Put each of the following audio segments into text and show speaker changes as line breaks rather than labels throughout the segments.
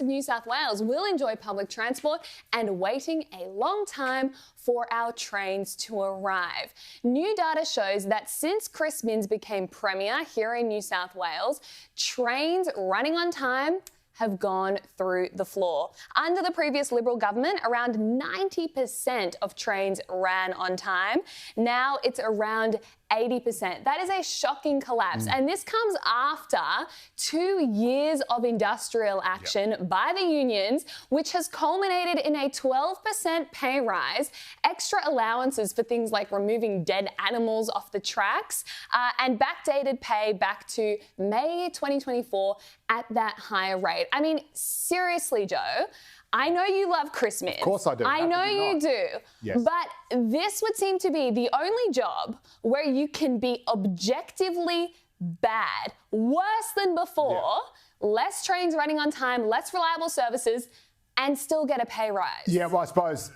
of New South Wales will enjoy public transport and waiting a long time for our trains to arrive. New data shows that since Chris Minns became Premier here in New South Wales, trains running on time have gone through the floor. Under the previous Liberal government, around 90% of trains ran on time. Now it's around 80%. That is a shocking collapse. And this comes after 2 years of industrial action by the unions, which has culminated in a 12% pay rise, extra allowances for things like removing dead animals off the tracks, and backdated pay back to May 2024 at that higher rate. I mean, seriously, Joe, I know you love Chris Minns.
Of course I do.
I know you do.
Yes.
But this would seem to be the only job where you can be objectively bad, worse than before, less trains running on time, less reliable services, and still get a pay rise.
Yeah, well, I suppose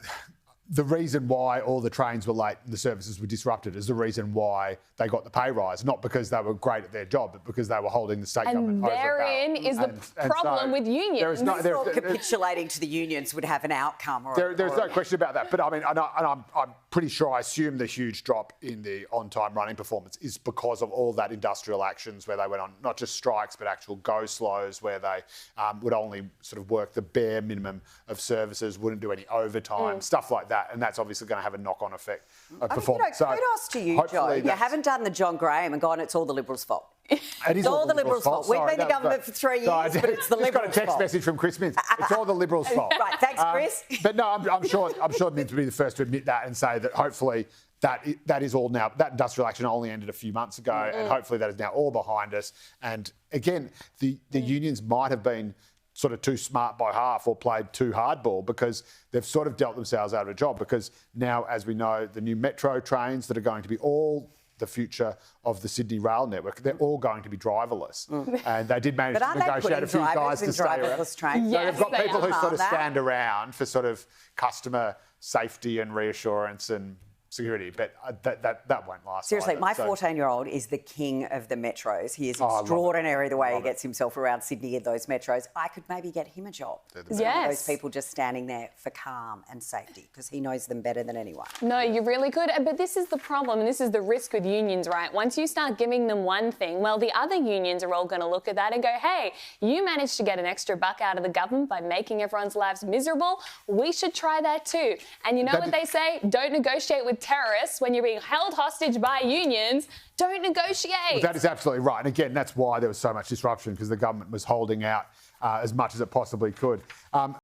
the reason why all the trains were late and the services were disrupted is the reason why they got the pay rise, not because they were great at their job, but because they were holding the state government over a barrel.
And therein is the problem with unions.
Capitulating to the unions would have an outcome.
There's no question about that. But I mean, I'm pretty sure, I assume the huge drop in the on-time running performance is because of all that industrial actions where they went on not just strikes, but actual go-slows where they would only sort of work the bare minimum of services, wouldn't do any overtime, stuff like that. And that's obviously going to have a knock-on effect of performance.
Kudos to you, Joe. You haven't done the John Graham and gone, it's all the Liberals' fault.
It is
all the Liberals' fault. We've been the government for 3 years, but it's the Liberals' fault.
Just got a text message from Chris Minns. It's all the Liberals' fault.
Right, thanks, Chris.
But no, I'm sure Minns would be the first to admit that and say that hopefully that is all now. That industrial action only ended a few months ago, and hopefully that is now all behind us. And again, the unions might have been sort of too smart by half or played too hardball because they've sort of dealt themselves out of a job because now, as we know, the new metro trains that are going to be all the future of the Sydney rail network, they're all going to be driverless. And they did manage to negotiate a few guys to stay around.
Trains?
So they've got people who sort of stand around for sort of customer safety and reassurance and security, but that won't last.
Seriously,
either.
my 14-year-old is the king of the metros. He is extraordinary the way he gets himself around Sydney in those metros. I could maybe get him a job. Those people just standing there for calm and safety because he knows them better than anyone.
No, you really could. But this is the problem. This is the risk with unions, right? Once you start giving them one thing, well, the other unions are all going to look at that and go, hey, you managed to get an extra buck out of the government by making everyone's lives miserable. We should try that too. And you know what they say? Don't negotiate with terrorists when you're being held hostage by unions. Don't negotiate.
Well, that is absolutely right. And again, that's why there was so much disruption because the government was holding out as much as it possibly could.